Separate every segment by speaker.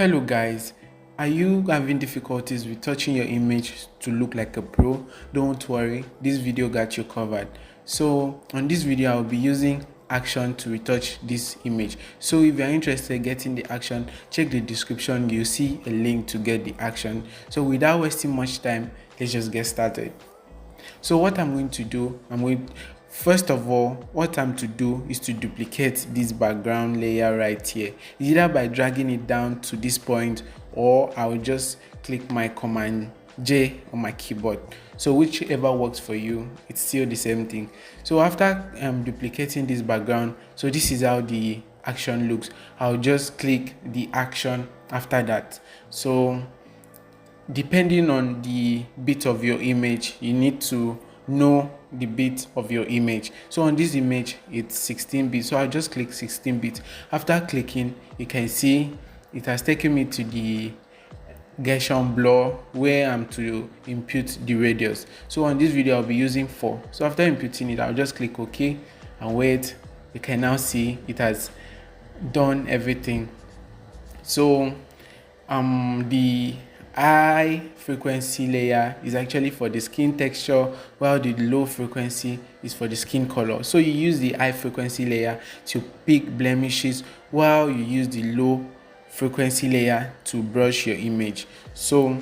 Speaker 1: Hello guys, are you having difficulties with touching your image to look like a pro? Don't worry, this video got you covered. So on this video I'll be using action to retouch this image. So if you're interested in getting the action, check the description, you'll see a link to get the action. So without wasting much time, let's just get started. So what I'm going to do, first of all, what I'm to do is to duplicate this background layer right here, either by dragging it down to this point, or I'll just click my Command J on my keyboard. So whichever works for you, it's still the same thing. So after duplicating this background, so this is how the action looks. I'll just click the action after that. So depending on the bit of your image, you need to know the bit of your image. So on this image it's 16 bit, so I'll just click 16 bit. After clicking, you can see it has taken me to the Gaussian blur where I'm to input the radius. So on this video I'll be using 4. So after inputting it, I'll just click OK and wait. You can now see it has done everything. So the high frequency layer is actually for the skin texture, while the low frequency is for the skin color. So you use the high frequency layer to pick blemishes, while you use the low frequency layer to brush your image. So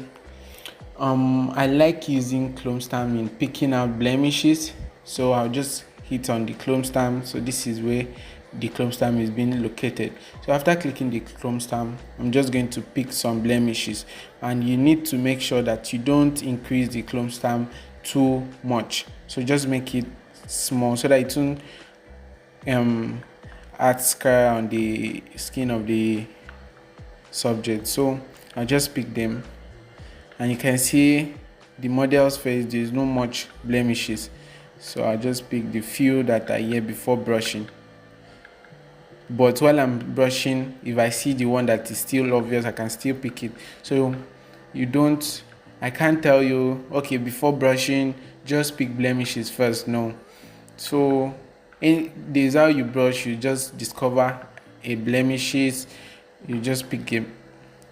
Speaker 1: I like using chrome stamp in picking out blemishes, so I'll just hit on the chrome stamp. So this is where the chrome stamp is being located. So after clicking the chrome stamp, I'm just going to pick some blemishes, and you need to make sure that you don't increase the chrome stamp too much. So just make it small so that it won't add scar on the skin of the subject. So I'll just pick them, and you can see the model's face, there's no much blemishes. So I'll just pick the few that are here before brushing. But while I'm brushing, if I see the one that is still obvious, I can still pick it. So I can't tell you, okay, before brushing just pick blemishes first. No. So this is how you brush. You just discover a blemishes, you just pick it.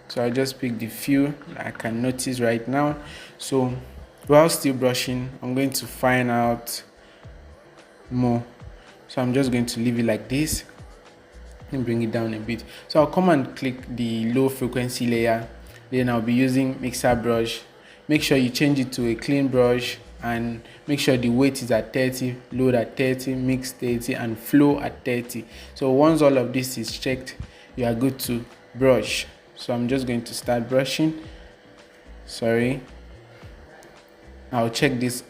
Speaker 1: So I just pick the few I can notice right now. So while still brushing, I'm going to find out more. So I'm just going to leave it like this and bring it down a bit. So I'll come and click the low frequency layer, then I'll be using mixer brush. Make sure you change it to a clean brush, and make sure the weight is at 30, load at 30, mix 30, and flow at 30. So once all of this is checked, you are good to brush. So I'm just going to start brushing. Sorry, I'll check this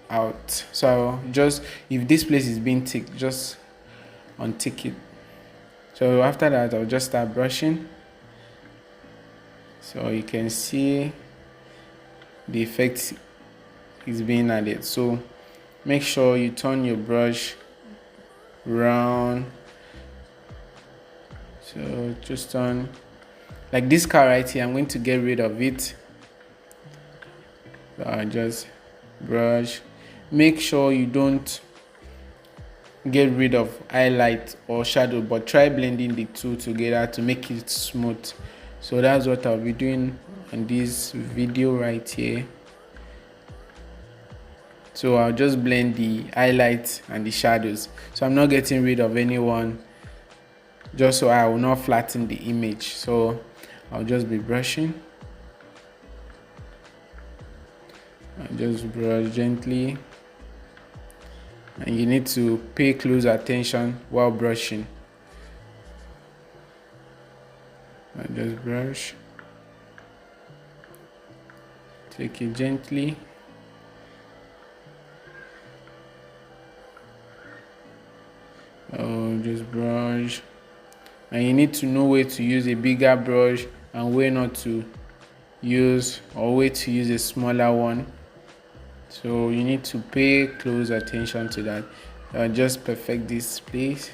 Speaker 1: out. So just, if this place is being ticked, just untick it. So after that, I'll just start brushing. So you can see the effect is being added. So make sure you turn your brush round. So just turn like this car right here. I'm going to get rid of it. So I just brush. Make sure you don't get rid of highlight or shadow, but try blending the two together to make it smooth. So that's what I'll be doing in this video right here. So I'll just blend the highlights and the shadows, so I'm not getting rid of anyone, just so I will not flatten the image. So I'll just be brushing. I just brush gently, and you need to pay close attention while brushing. I just brush, take it gently. Just brush, and you need to know where to use a bigger brush and where not to use, or where to use a smaller one. So you need to pay close attention to that. Just perfect this place,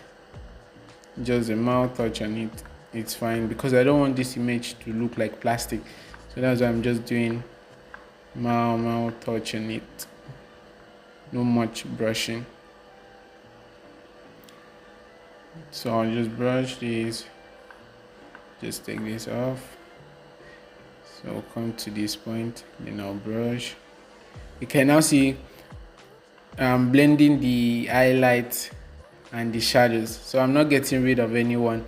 Speaker 1: just a mild touch on it. It's fine, because I don't want this image to look like plastic. So that's why I'm just doing mild touch on it, no much brushing. So I'll just brush this Just take this off. So come to this point, then I'll brush. You can now see I'm blending the highlight and the shadows, so I'm not getting rid of anyone.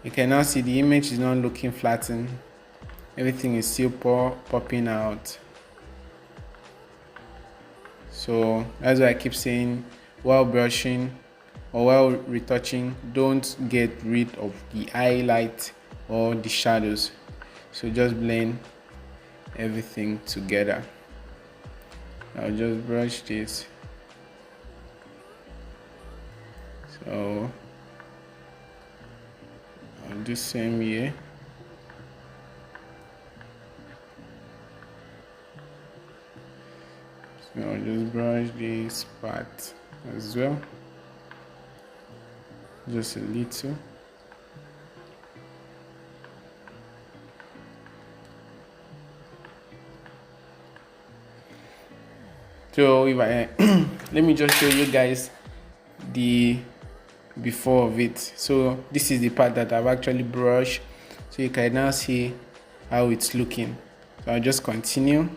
Speaker 1: You can now see the image is not looking flattened. Everything is still popping out. So that's why I keep saying, while brushing or while retouching, don't get rid of the highlight or the shadows. So just blend everything together. I'll just brush this. So I'll do same here. So I'll just brush this part as well, just a little. So if I let me just show you guys the before of it. So this is the part that I've actually brushed, so you can now see how it's looking. So I'll just continue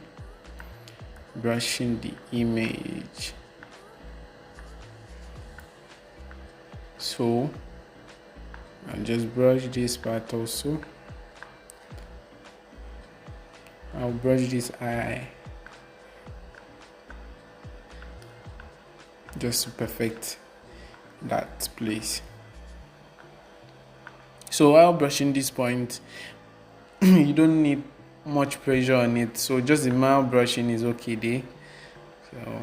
Speaker 1: brushing the image. So I'll just brush this part also. I'll brush this eye just to perfect that place. So while brushing this point, you don't need much pressure on it, so just the mild brushing is okay there. So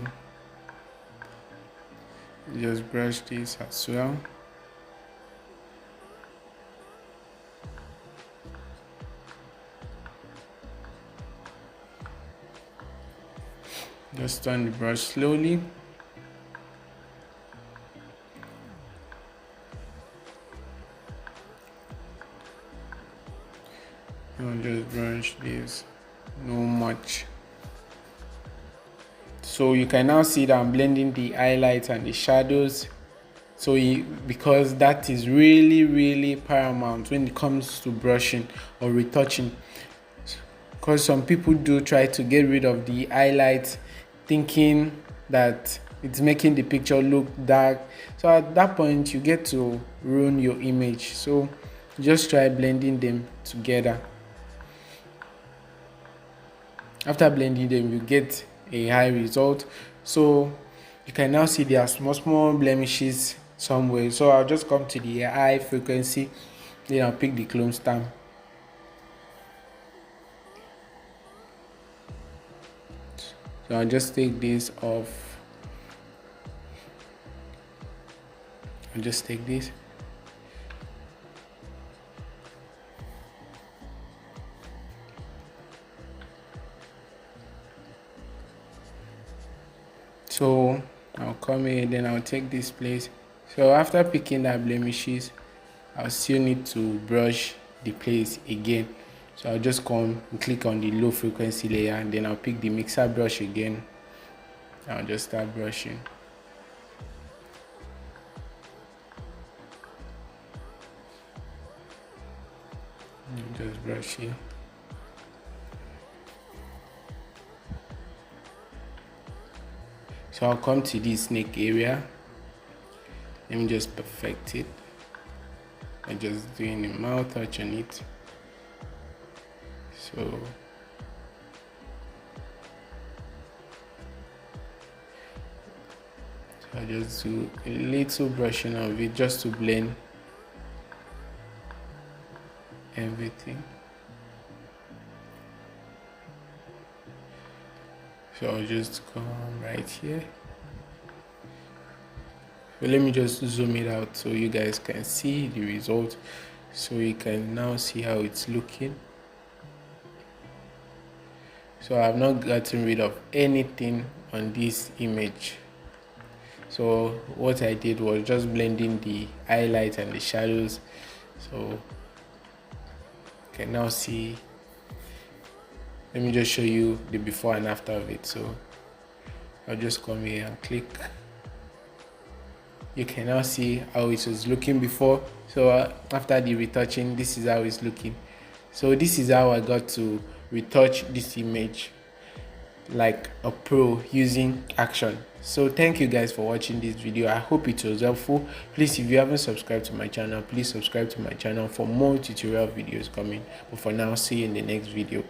Speaker 1: just brush this as well. Just turn the brush slowly. I'll just brush this, no much. So you can now see that I'm blending the highlights and the shadows. So because that is really paramount when it comes to brushing or retouching. Because some people do try to get rid of the highlights, thinking that it's making the picture look dark. So at that point, you get to ruin your image. So just try blending them together. After blending them, you get a high result. So you can now see there are small blemishes somewhere. So I'll just come to the high frequency, then I'll pick the clone stamp. So I'll just take this off. I'll just take this. So I'll come here, then I'll take this place. So after picking that blemishes, I'll still need to brush the place again. So I'll just come and click on the low frequency layer, and then I'll pick the mixer brush again. I'll just start brushing. Just brush here. So I'll come to this neck area. Let me just perfect it. I'm just doing a mild touch on it. So I'll just do a little brushing of it just to blend everything. So I'll just come right here. So let me just zoom it out so you guys can see the result. So you can now see how it's looking. So I've not gotten rid of anything on this image. So what I did was just blending the highlights and the shadows. So you can now see. Let me just show you the before and after of it. So I'll just come here and click. You can now see how it was looking before So after the retouching, this is how it's looking. So this is how I got to retouch this image like a pro using action. So thank you guys for watching this video. I hope it was helpful. Please, if you haven't subscribed to my channel, please subscribe to my channel for more tutorial videos coming. But for now, see you in the next video.